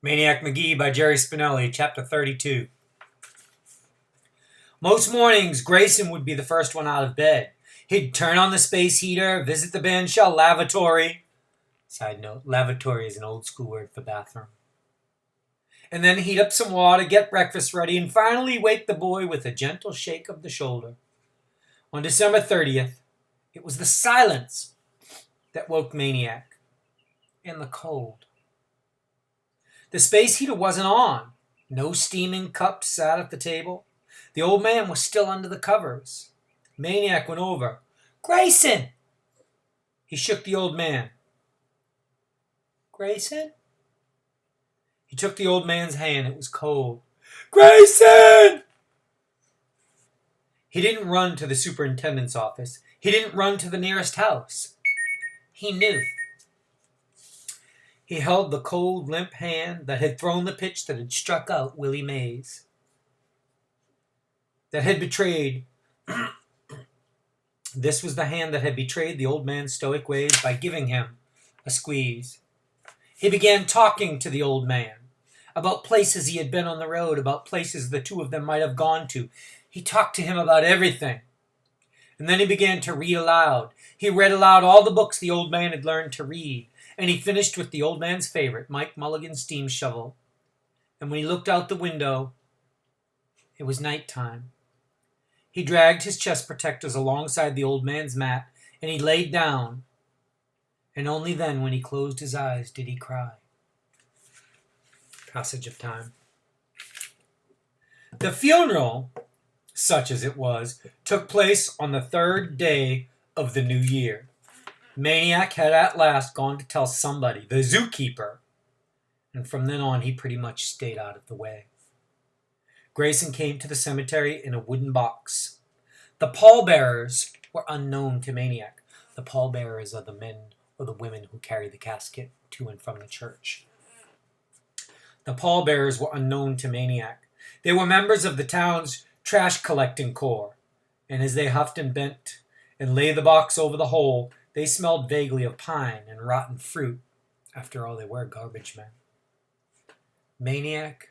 Maniac McGee by Jerry Spinelli, Chapter 32. Most mornings, Grayson would be the first one out of bed. He'd turn on the space heater, visit the bandshell lavatory. Side note, lavatory is an old school word for bathroom. And then heat up some water, get breakfast ready, and finally wake the boy with a gentle shake of the shoulder. On December 30th, it was the silence that woke Maniac, and the cold. The space heater wasn't on. No steaming cup sat at the table. The old man was still under the covers. Maniac went over. "Grayson!" He shook the old man. "Grayson?" He took the old man's hand. It was cold. "Grayson!" He didn't run to the superintendent's office. He didn't run to the nearest house. He knew. He held the cold, limp hand that had thrown the pitch that had struck out Willie Mays, that had betrayed. This was the hand that had betrayed the old man's stoic ways by giving him a squeeze. He began talking to the old man about places he had been on the road, about places the two of them might have gone to. He talked to him about everything. And then he began to read aloud. He read aloud all the books the old man had learned to read. And he finished with the old man's favorite, Mike Mulligan's steam shovel. And when he looked out the window, it was nighttime. He dragged his chest protectors alongside the old man's mat, and he laid down. And only then, when he closed his eyes, did he cry. Passage of time. The funeral, such as it was, took place on the third day of the new year. Maniac had at last gone to tell somebody, the zookeeper, and from then on he pretty much stayed out of the way. Grayson came to the cemetery in a wooden box. The pallbearers were unknown to Maniac. The pallbearers are the men or the women who carry the casket to and from the church. The pallbearers were unknown to Maniac. They were members of the town's trash collecting corps, and as they huffed and bent and laid the box over the hole, they smelled vaguely of pine and rotten fruit. After all, they were garbage men. Maniac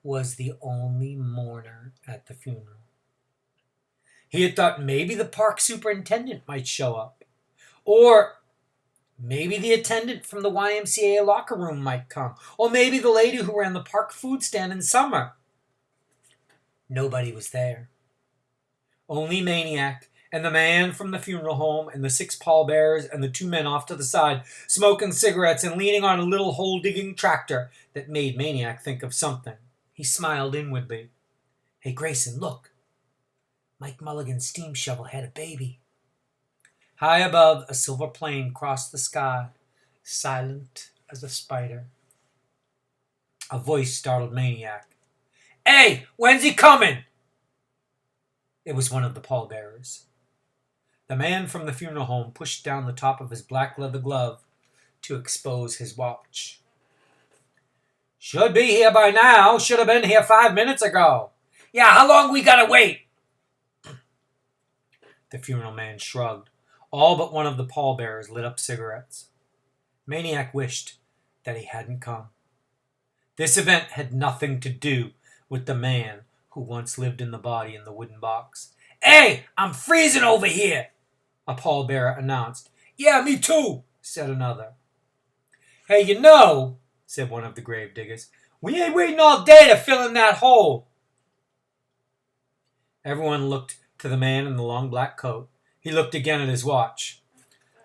was the only mourner at the funeral. He had thought maybe the park superintendent might show up. Or maybe the attendant from the YMCA locker room might come. Or maybe the lady who ran the park food stand in summer. Nobody was there. Only Maniac and the man from the funeral home, and the 6 pallbearers, and the 2 men off to the side, smoking cigarettes and leaning on a little hole-digging tractor that made Maniac think of something. He smiled inwardly. "Hey, Grayson, look. Mike Mulligan's steam shovel had a baby." High above, a silver plane crossed the sky, silent as a spider. A voice startled Maniac. "Hey, when's he coming?" It was one of the pallbearers. The man from the funeral home pushed down the top of his black leather glove to expose his watch. "Should be here by now. Should have been here 5 minutes ago." "Yeah, how long we gotta wait?" The funeral man shrugged. All but one of the pallbearers lit up cigarettes. Maniac wished that he hadn't come. This event had nothing to do with the man who once lived in the body in the wooden box. "Hey, I'm freezing over here," a pallbearer announced. "Yeah, me too," said another. "Hey, said one of the grave diggers, "we ain't waiting all day to fill in that hole." Everyone looked to the man in the long black coat. He looked again at his watch.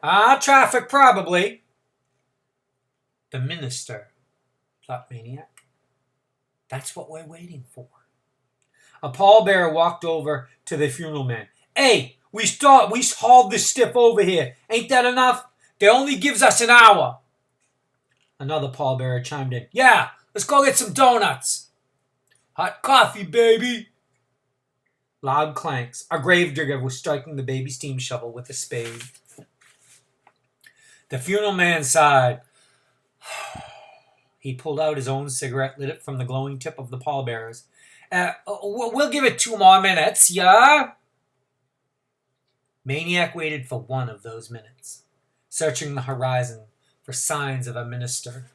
Traffic probably." The minister, thought Maniac. That's what we're waiting for. A pallbearer walked over to the funeral man. "Hey, we hauled this stiff over here. Ain't that enough? They only gives us an hour." Another pallbearer chimed in. "Yeah, let's go get some donuts." "Hot coffee, baby." Loud clanks. A gravedigger was striking the baby steam shovel with a spade. The funeral man sighed. He pulled out his own cigarette, lit it from the glowing tip of the pallbearers. We'll give it 2 more minutes, yeah?" Maniac waited for one of those minutes, searching the horizon for signs of a minister.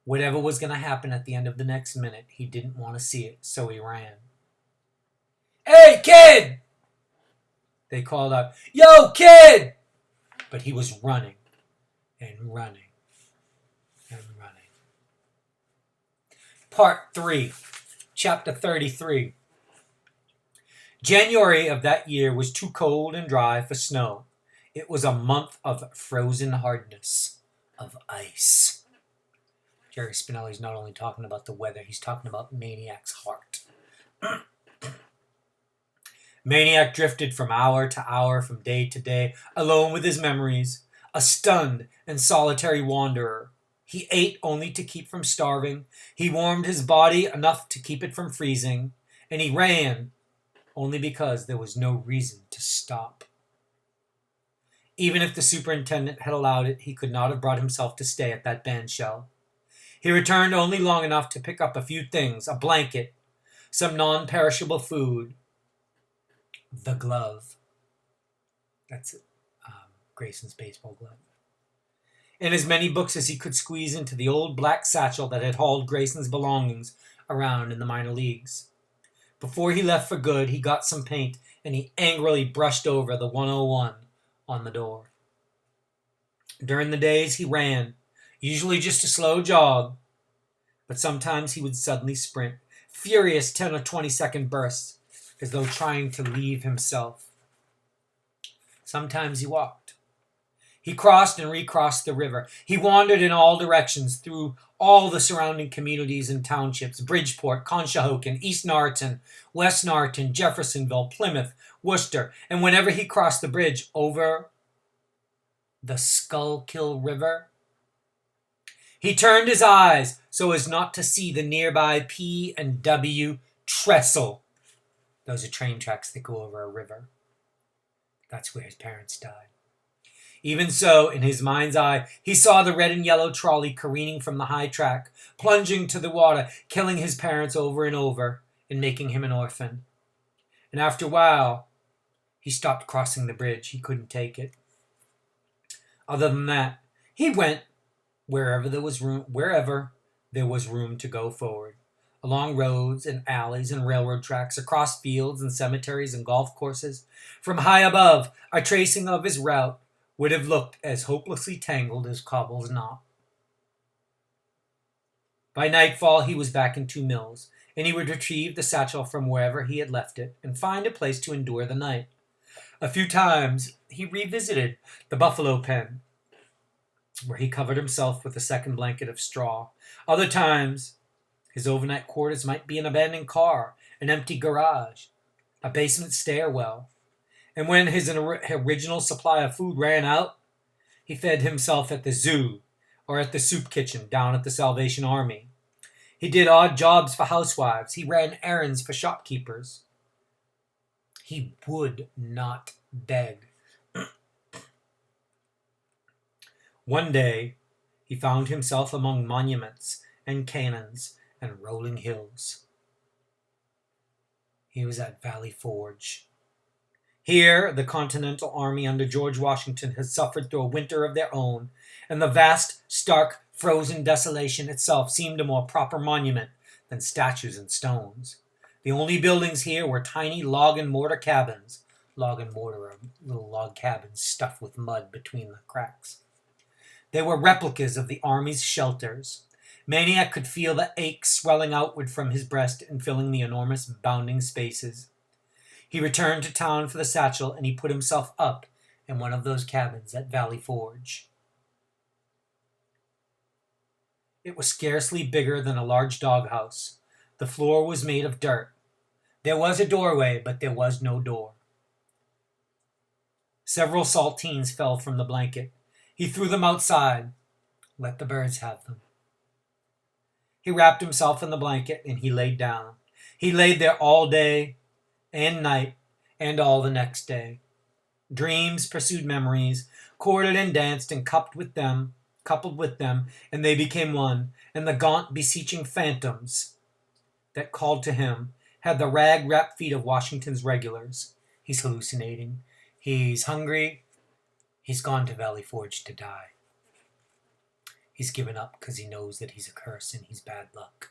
Whatever was going to happen at the end of the next minute, he didn't want to see it, so he ran. "Hey, kid!" They called out, "Yo, kid!" But he was running and running and running. Part 3, Chapter 33. January of that year was too cold and dry for snow. It was a month of frozen hardness, of ice. Jerry Spinelli's not only talking about the weather, he's talking about Maniac's heart. Maniac drifted from hour to hour, from day to day, alone with his memories, a stunned and solitary wanderer. He ate only to keep from starving, he warmed his body enough to keep it from freezing, and he ran only because there was no reason to stop. Even if the superintendent had allowed it, he could not have brought himself to stay at that bandshell. He returned only long enough to pick up a few things, a blanket, some non-perishable food, the glove. That's Grayson's baseball glove. And as many books as he could squeeze into the old black satchel that had hauled Grayson's belongings around in the minor leagues. Before he left for good, he got some paint and he angrily brushed over the 101 on the door. During the days he ran, usually just a slow jog, but sometimes he would suddenly sprint, furious 10 or 20-second bursts, as though trying to leave himself. Sometimes he walked. He crossed and recrossed the river. He wandered in all directions through all the surrounding communities and townships: Bridgeport, Conshohocken, East Norriton, West Norriton, Jeffersonville, Plymouth, Worcester, and whenever he crossed the bridge over the Schuylkill River, he turned his eyes so as not to see the nearby P&W trestle. Those are train tracks that go over a river. That's where his parents died. Even so, in his mind's eye, he saw the red and yellow trolley careening from the high track, plunging to the water, killing his parents over and over, and making him an orphan. And after a while, he stopped crossing the bridge. He couldn't take it. Other than that, he went wherever there was room to go forward, along roads and alleys and railroad tracks, across fields and cemeteries and golf courses. From high above, a tracing of his route would have looked as hopelessly tangled as Cobble's knot. By nightfall, he was back in Two Mills, and he would retrieve the satchel from wherever he had left it and find a place to endure the night. A few times, he revisited the buffalo pen, where he covered himself with a second blanket of straw. Other times, his overnight quarters might be an abandoned car, an empty garage, a basement stairwell. And when his original supply of food ran out, he fed himself at the zoo or at the soup kitchen down at the Salvation Army. He did odd jobs for housewives. He ran errands for shopkeepers. He would not beg. One day, he found himself among monuments and cannons and rolling hills. He was at Valley Forge. Here, the Continental Army under George Washington had suffered through a winter of their own, and the vast, stark, frozen desolation itself seemed a more proper monument than statues and stones. The only buildings here were tiny log and mortar cabins. Log and mortar are little log cabins stuffed with mud between the cracks. They were replicas of the Army's shelters. Maniac could feel the ache swelling outward from his breast and filling the enormous bounding spaces. He returned to town for the satchel, and he put himself up in one of those cabins at Valley Forge. It was scarcely bigger than a large doghouse. The floor was made of dirt. There was a doorway, but there was no door. Several saltines fell from the blanket. He threw them outside. Let the birds have them. He wrapped himself in the blanket, and he laid down. He laid there all day and night and all the next day. Dreams pursued memories, courted and danced and coupled with them, and they became one, and the gaunt, beseeching phantoms that called to him had the rag-wrapped feet of Washington's regulars. He's hallucinating. He's hungry. He's gone to Valley Forge to die. He's given up because he knows that he's a curse and he's bad luck.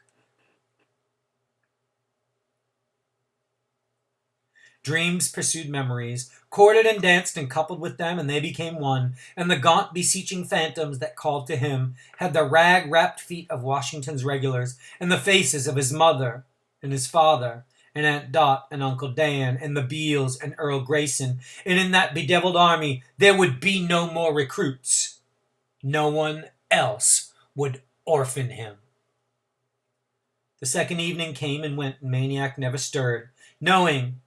Dreams pursued memories, courted and danced and coupled with them, and they became one, and the gaunt, beseeching phantoms that called to him had the rag-wrapped feet of Washington's regulars, and the faces of his mother and his father, and Aunt Dot and Uncle Dan, and the Beals and Earl Grayson, and in that bedeviled army there would be no more recruits. No one else would orphan him. The second evening came and went, and Maniac never stirred, knowing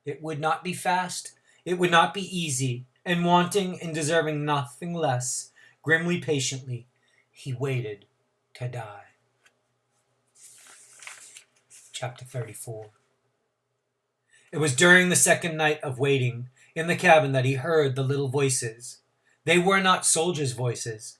it would not be fast, it would not be easy, and wanting and deserving nothing less, grimly patiently, he waited to die. Chapter 34. It was during the second night of waiting in the cabin that he heard the little voices. They were not soldiers' voices.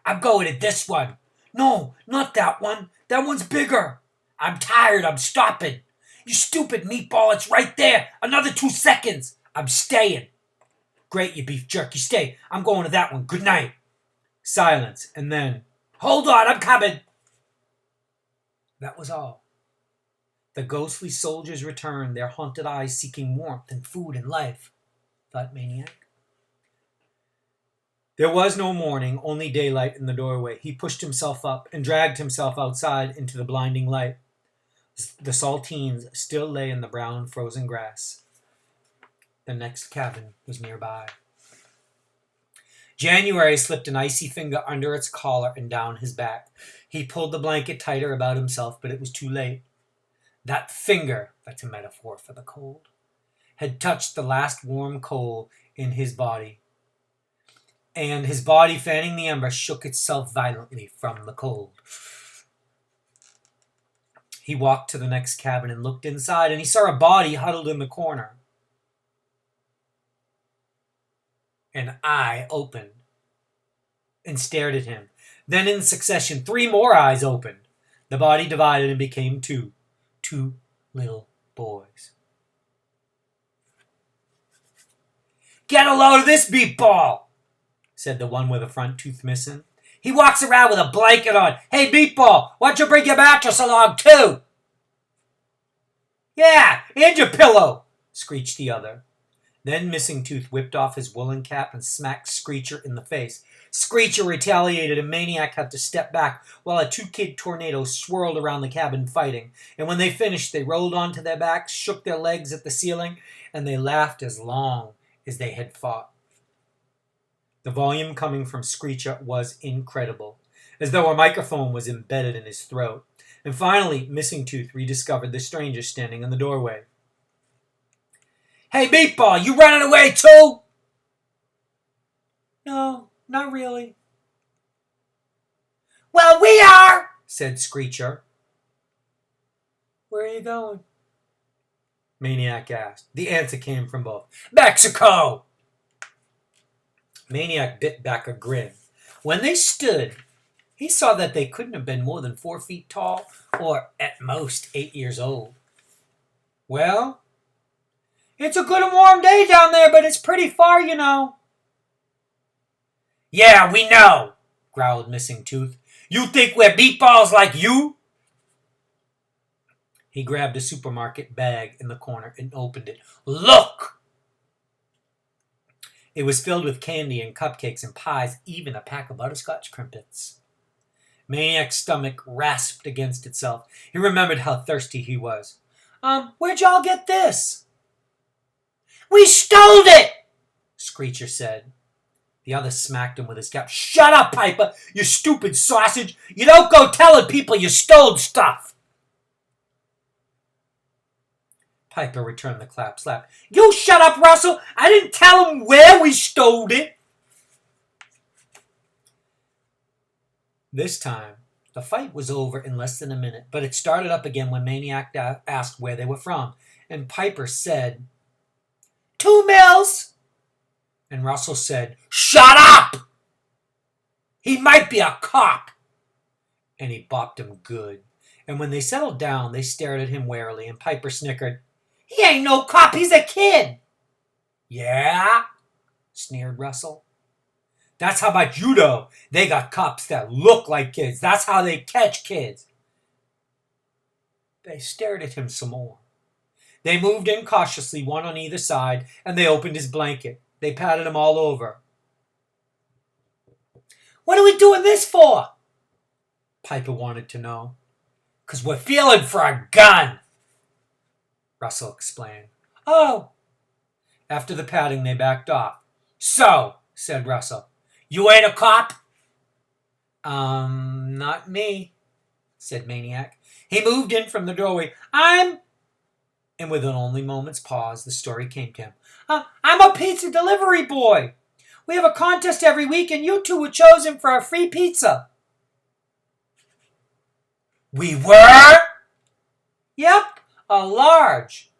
I'm going to this one. No, not that one. That one's bigger. I'm tired. I'm stopping. You stupid meatball, it's right there. Another 2 seconds. I'm staying. Great, you beef jerky, stay. I'm going to that one. Good night. Silence, and then, hold on, I'm coming. That was all. The ghostly soldiers returned, their haunted eyes seeking warmth and food and life, thought Maniac. There was no morning, only daylight in the doorway. He pushed himself up and dragged himself outside into the blinding light. The saltines still lay in the brown frozen grass. The next cabin was nearby. January slipped an icy finger under its collar and down his back. He pulled the blanket tighter about himself, but it was too late. That finger, that's a metaphor for the cold, had touched the last warm coal in his body. And his body, fanning the ember, shook itself violently from the cold. He walked to the next cabin and looked inside, and he saw a body huddled in the corner. An eye opened and stared at him. Then in succession, 3 more eyes opened. The body divided and became 2. 2 little boys. Get a load of this meatball, said the one with a front tooth missing. He walks around with a blanket on. Hey, meatball, why don't you bring your mattress along, too? Yeah, and your pillow, screeched the other. Then Missing Tooth whipped off his woolen cap and smacked Screecher in the face. Screecher retaliated, and Maniac had to step back while a 2-kid tornado swirled around the cabin fighting. And when they finished, they rolled onto their backs, shook their legs at the ceiling, and they laughed as long as they had fought. The volume coming from Screecher was incredible, as though a microphone was embedded in his throat. And finally, Missing Tooth rediscovered the stranger standing in the doorway. Hey, Meatball, you running away too? No, not really. Well, we are, said Screecher. Where are you going? Maniac asked. The answer came from both. Mexico! Maniac bit back a grin. When they stood, he saw that they couldn't have been more than 4 feet tall, or at most 8 years old. Well, it's a good and warm day down there, but it's pretty far, you know. Yeah, we know, growled Missing Tooth. You think we're meatballs like you? He grabbed a supermarket bag in the corner and opened it. Look! It was filled with candy and cupcakes and pies, even a pack of butterscotch crimpets. Maniac's stomach rasped against itself. He remembered how thirsty he was. Where'd y'all get this? We stole it, Screecher said. The other smacked him with his cap. Shut up, Piper, you stupid sausage. You don't go telling people you stole stuff. Piper returned the clap slap. You shut up, Russell. I didn't tell him where we stole it. This time, the fight was over in less than a minute, but it started up again when Maniac asked where they were from, and Piper said, 2 mills. And Russell said, shut up! He might be a cop. And he bopped him good. And when they settled down, they stared at him warily, and Piper snickered, he ain't no cop, he's a kid. Yeah? Sneered Russell. That's how about you, though. They got cops that look like kids. That's how they catch kids. They stared at him some more. They moved in cautiously, one on either side, and they opened his blanket. They patted him all over. "What are we doing this for?" Piper wanted to know. "'Cause we're feeling for a gun," Russell explained. "Oh." After the patting, they backed off. "So," said Russell, "you ain't a cop?" Not me," said Maniac. He moved in from the doorway. And with an only moment's pause, the story came to him. "I'm a pizza delivery boy. We have a contest every week, and you two were chosen for a free pizza." "We were?" "Yep, a large."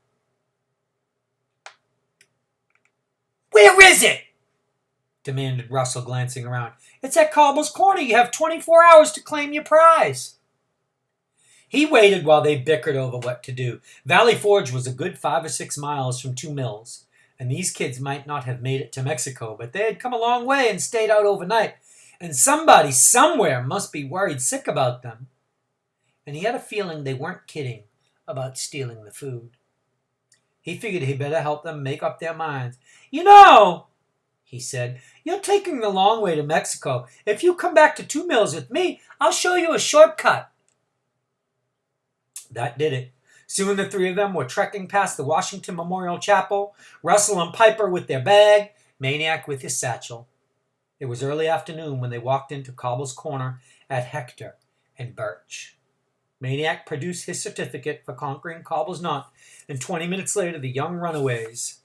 "Where is it?" demanded Russell, glancing around. "It's at Cobble's Corner. You have 24 hours to claim your prize." He waited while they bickered over what to do. Valley Forge was a good 5 or 6 miles from 2 mills, and these kids might not have made it to Mexico, but they had come a long way and stayed out overnight, and somebody somewhere must be worried sick about them. And he had a feeling they weren't kidding about stealing the food. He figured he'd better help them make up their minds. "You know," he said, "you're taking the long way to Mexico. If you come back to 2 mills with me, I'll show you a shortcut." That did it. Soon the three of them were trekking past the Washington Memorial Chapel, Russell and Piper with their bag, Maniac with his satchel. It was early afternoon when they walked into Cobble's Corner at Hector and Birch. Maniac produced his certificate for conquering Cobble's Knot, and 20 minutes later the young runaways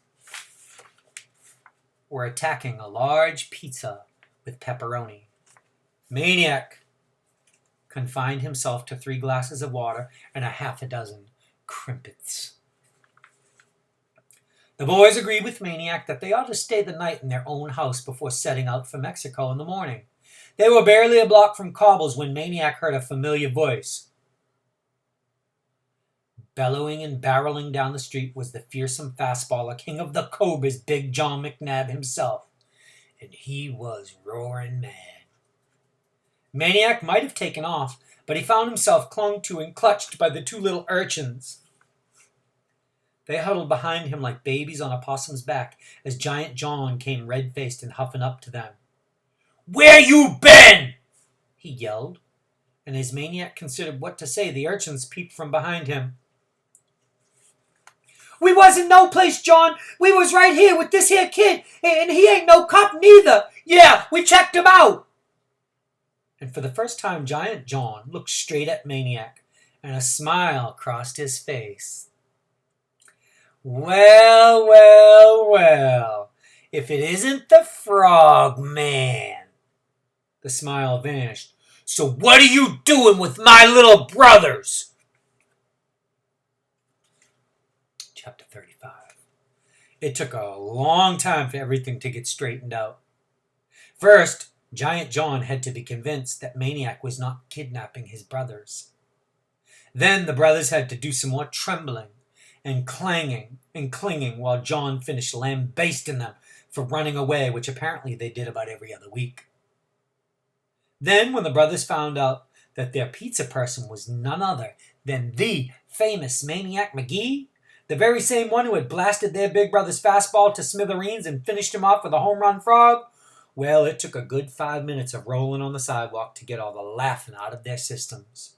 were attacking a large pizza with pepperoni. Maniac confined himself to 3 glasses of water and a half a dozen crimpets. The boys agreed with Maniac that they ought to stay the night in their own house before setting out for Mexico in the morning. They were barely a block from Cobble's when Maniac heard a familiar voice. Bellowing and barreling down the street was the fearsome fastballer, king of the Cobras, Big John McNabs himself, and he was roaring mad. Maniac might have taken off, but he found himself clung to and clutched by the 2 little urchins. They huddled behind him like babies on a possum's back as Giant John came red-faced and huffing up to them. "Where you been?" he yelled, and as Maniac considered what to say, the urchins peeped from behind him. "We wasn't no place, John. We was right here with this here kid, and he ain't no cop neither. Yeah, we checked him out." And for the first time, Giant John looked straight at Maniac, and a smile crossed his face. "Well, well, well, if it isn't the Frog Man." The smile vanished. "So what are you doing with my little brothers?" Chapter 35. It took a long time for everything to get straightened out. First, Giant John had to be convinced that Maniac was not kidnapping his brothers. Then the brothers had to do some more trembling and clanging and clinging while John finished lambasting them for running away, which apparently they did about every other week. Then, when the brothers found out that their pizza person was none other than the famous Maniac McGee, the very same one who had blasted their big brother's fastball to smithereens and finished him off with a home run frog, well, it took a good 5 minutes of rolling on the sidewalk to get all the laughing out of their systems,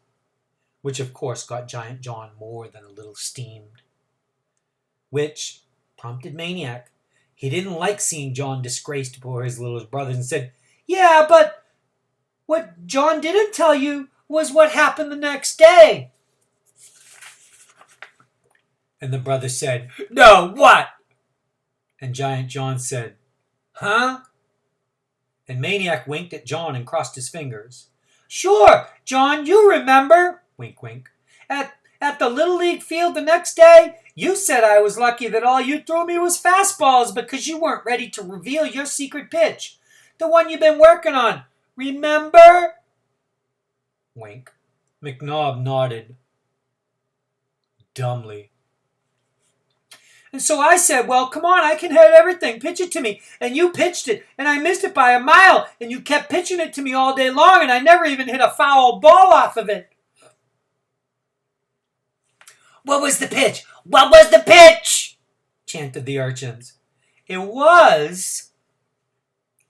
which of course got Giant John more than a little steamed. Which prompted Maniac. He didn't like seeing John disgraced before his little brothers and said, "Yeah, but what John didn't tell you was what happened the next day." And the brother said, "No, what?" And Giant John said, "Huh?" And Maniac winked at John and crossed his fingers. "Sure, John, you remember," wink, wink, at the Little League field the next day, you said I was lucky that all you threw me was fastballs because you weren't ready to reveal your secret pitch. The one you've been working on. Remember?" Wink. McNabs nodded dumbly. And so I said, well, come on, I can hit everything. Pitch it to me. And you pitched it, and I missed it by a mile. And you kept pitching it to me all day long, and I never even hit a foul ball off of it. What was the pitch? What was the pitch? Chanted the urchins. It was...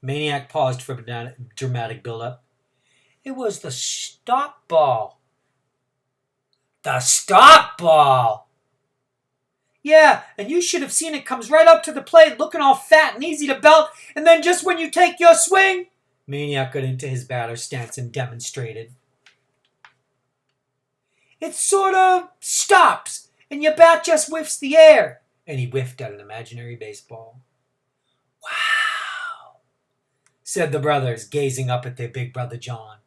Maniac paused for a dramatic build-up. It was the stop ball. The stop ball! Yeah, and you should have seen it comes right up to the plate, looking all fat and easy to belt, and then just when you take your swing... Maniac got into his batter's stance and demonstrated. It sort of stops, and your bat just whiffs the air. And he whiffed at an imaginary baseball. Wow, said the brothers, gazing up at their big brother John.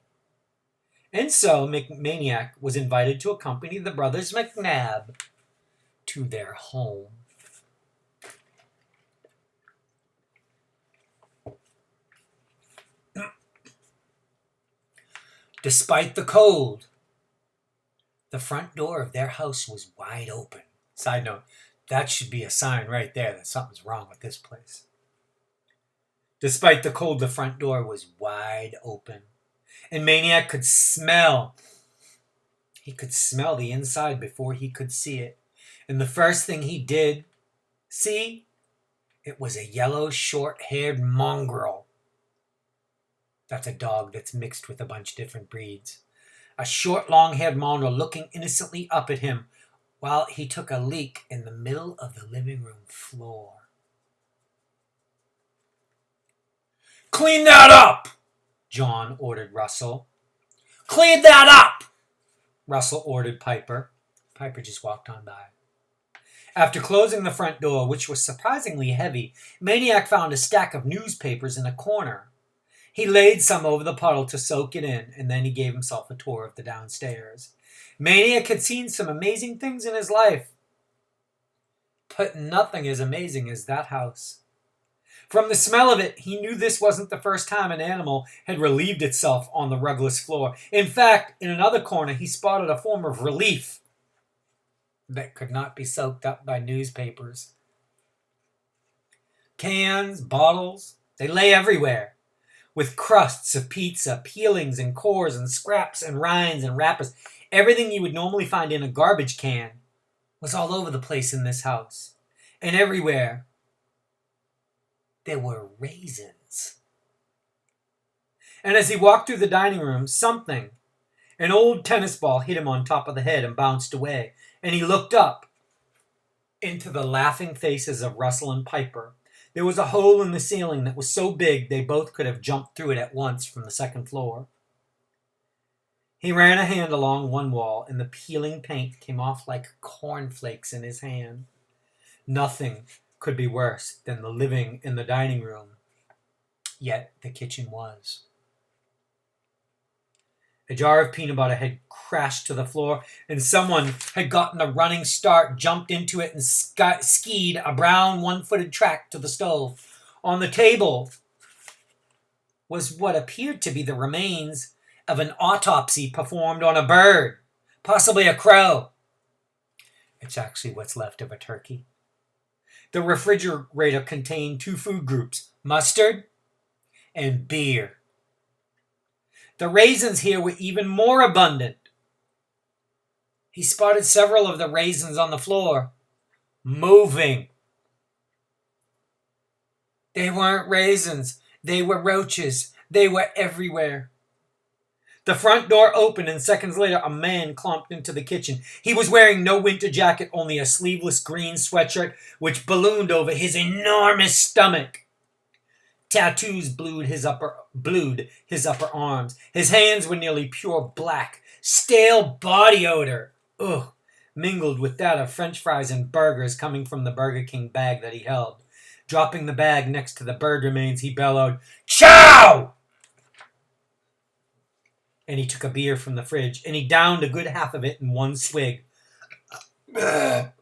And so Maniac was invited to accompany the brothers McNab to their home. Despite the cold, the front door of their house was wide open. Side note, that should be a sign right there that something's wrong with this place. Despite the cold, the front door was wide open. And Maniac could smell. He could smell the inside before he could see it. And the first thing he did see, it was a yellow, short-haired mongrel. That's a dog that's mixed with a bunch of different breeds. A short, long-haired mongrel looking innocently up at him while he took a leak in the middle of the living room floor. "Clean that up!" John ordered Russell. "Clean that up!" Russell ordered Piper. Piper just walked on by. After closing the front door, which was surprisingly heavy, Maniac found a stack of newspapers in a corner. He laid some over the puddle to soak it in, and then he gave himself a tour of the downstairs. Maniac had seen some amazing things in his life, but nothing as amazing as that house. From the smell of it, he knew this wasn't the first time an animal had relieved itself on the rugless floor. In fact, in another corner, he spotted a form of relief that could not be soaked up by newspapers. Cans, bottles, they lay everywhere, with crusts of pizza, peelings and cores and scraps and rinds and wrappers. Everything you would normally find in a garbage can was all over the place in this house. And everywhere, there were raisins. And as he walked through the dining room, something, an old tennis ball, hit him on top of the head and bounced away. And he looked up into the laughing faces of Russell and Piper. There was a hole in the ceiling that was so big they both could have jumped through it at once from the second floor. He ran a hand along one wall, and the peeling paint came off like cornflakes in his hand. Nothing could be worse than the living in the dining room, yet the kitchen was. A jar of peanut butter had crashed to the floor, and someone had gotten a running start, jumped into it, and skied a brown one-footed track to the stove. On the table was what appeared to be the remains of an autopsy performed on a bird, possibly a crow. It's actually what's left of a turkey. The refrigerator contained two food groups, mustard and beer. The raisins here were even more abundant. He spotted several of the raisins on the floor, moving. They weren't raisins. They were roaches. They were everywhere. The front door opened, and seconds later, a man clumped into the kitchen. He was wearing no winter jacket, only a sleeveless green sweatshirt, which ballooned over his enormous stomach. Tattoos blued his upper arms. His hands were nearly pure black. Stale body odor, mingled with that of French fries and burgers coming from the Burger King bag that he held. Dropping the bag next to the bird remains, he bellowed, "Chow!" And he took a beer from the fridge, and he downed a good half of it in one swig.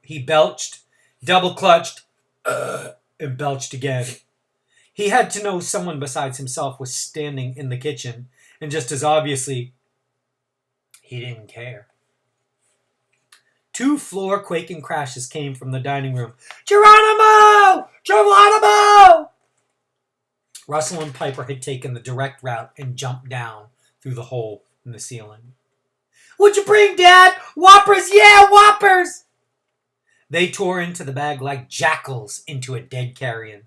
He belched, double-clutched, and belched again. He had to know someone besides himself was standing in the kitchen, and just as obviously, he didn't care. 2 floor-quaking crashes came from the dining room. Geronimo! Geronimo! Russell and Piper had taken the direct route and jumped down through the hole in the ceiling. What'd you bring, Dad? Whoppers! Yeah, Whoppers! They tore into the bag like jackals into a dead carrion.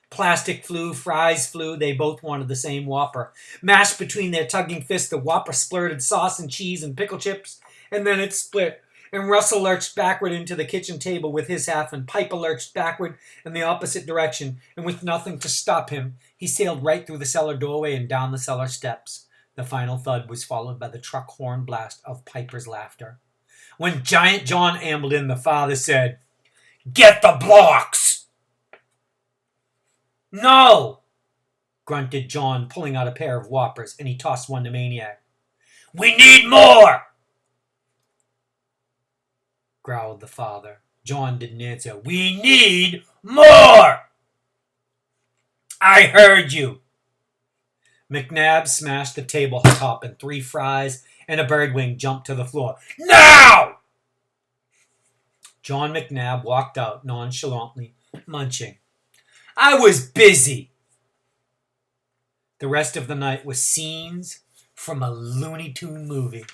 Plastic flew, fries flew, they both wanted the same Whopper. Mashed between their tugging fists, the Whopper splurted sauce and cheese and pickle chips, and then it split. And Russell lurched backward into the kitchen table with his half, and Piper lurched backward in the opposite direction, and with nothing to stop him, he sailed right through the cellar doorway and down the cellar steps. The final thud was followed by the truck horn blast of Piper's laughter. When Giant John ambled in, the father said, "Get the blocks!" "No!" grunted John, pulling out a pair of Whoppers, and he tossed one to Maniac. "We need more!" growled the father. John didn't answer. "We need more!" "I heard you!" McNabs smashed the tabletop, and 3 fries and a bird wing jumped to the floor. "Now!" John McNabb walked out nonchalantly, munching. "I was busy." The rest of the night was scenes from a Looney Tune movie.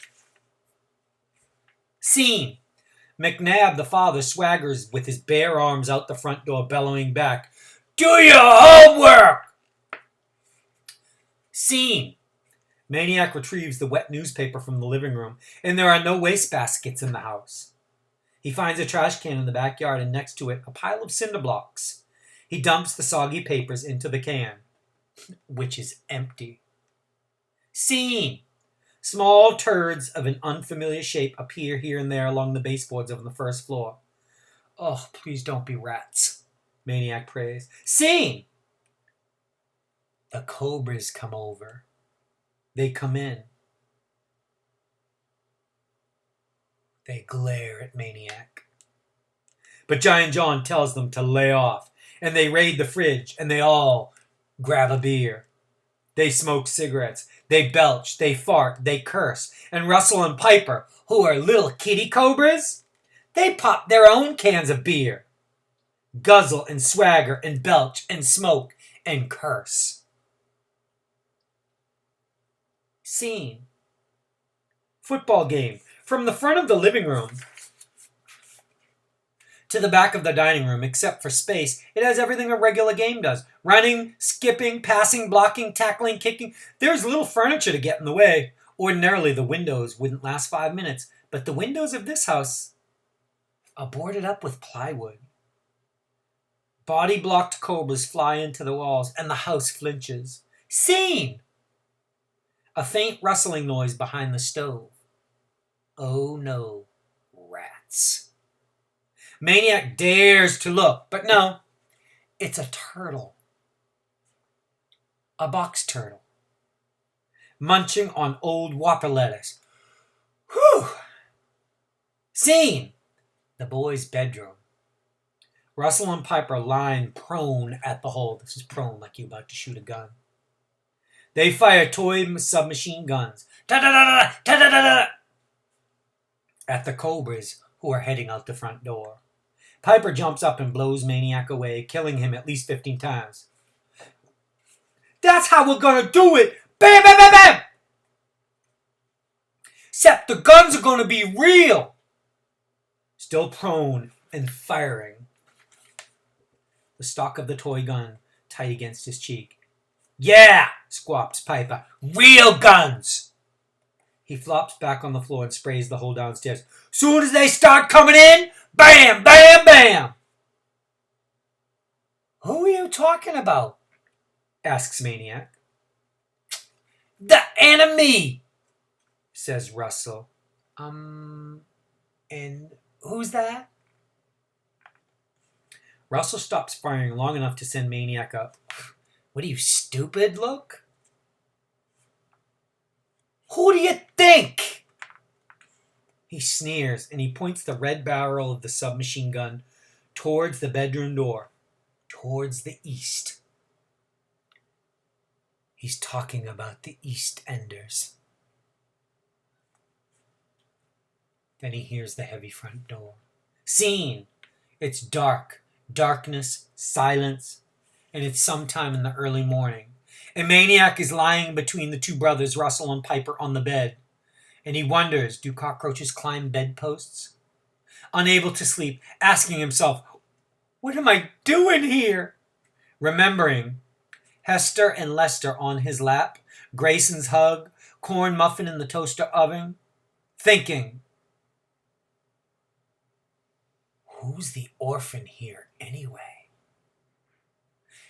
Scene. McNabb, the father, swaggers with his bare arms out the front door, bellowing back, "Do your homework!" Scene. Maniac retrieves the wet newspaper from the living room, and there are no wastebaskets in the house. He finds a trash can in the backyard, and next to it, a pile of cinder blocks. He dumps the soggy papers into the can, which is empty. Scene. Small turds of an unfamiliar shape appear here and there along the baseboards of the first floor. "Oh, please don't be rats," Maniac prays. Scene. The cobras come over. They come in. They glare at Maniac. But Giant John tells them to lay off, and they raid the fridge, and they all grab a beer. They smoke cigarettes. They belch. They fart. They curse. And Russell and Piper, who are little kitty cobras, they pop their own cans of beer. Guzzle and swagger and belch and smoke and curse. Scene. Football game. From the front of the living room to the back of the dining room, except for space, it has everything a regular game does. Running, skipping, passing, blocking, tackling, kicking. There's little furniture to get in the way. Ordinarily, the windows wouldn't last 5 minutes, but the windows of this house are boarded up with plywood. Body-blocked cobras fly into the walls, and the house flinches. Scene! A faint rustling noise behind the stove. Oh no, rats. Maniac dares to look, but no, it's a turtle. A box turtle. Munching on old Whopper lettuce. Whew! Scene! The boys' bedroom. Russell and Piper lying prone at the hole. This is prone, like you're about to shoot a gun. They fire toy submachine guns. Da-da-da-da! Da-da-da-da! At the cobras, who are heading out the front door. Piper jumps up and blows Maniac away, killing him at least 15 times. "That's how we're gonna do it! Bam, bam, bam, bam! Except the guns are gonna be real!" Still prone and firing. The stock of the toy gun tight against his cheek. "Yeah!" squawks Piper. "Real guns!" He flops back on the floor and sprays the hole downstairs. "Soon as they start coming in, bam, bam, bam!" "Who are you talking about?" asks Maniac. "The enemy," says Russell. And who's that?" Russell stops firing long enough to send Maniac up. "What are you, stupid, look?" "Who do you think?" He sneers, and he points the red barrel of the submachine gun towards the bedroom door, towards the east. He's talking about the East Enders. Then he hears the heavy front door. Scene! It's dark. Darkness, silence, and it's sometime in the early morning. And Maniac is lying between the two brothers, Russell and Piper, on the bed. And he wonders, do cockroaches climb bedposts? Unable to sleep, asking himself, what am I doing here? Remembering Hester and Lester on his lap, Grayson's hug, corn muffin in the toaster oven. Thinking, who's the orphan here anyway?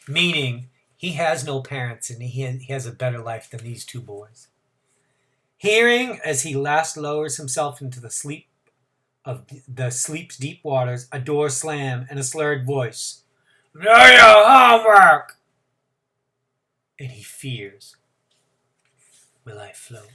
Meaning, he has no parents and he has a better life than these two boys. Hearing, as he last lowers himself into the sleep's deep waters, a door slam and a slurred voice. Do your homework! And he fears, will I float?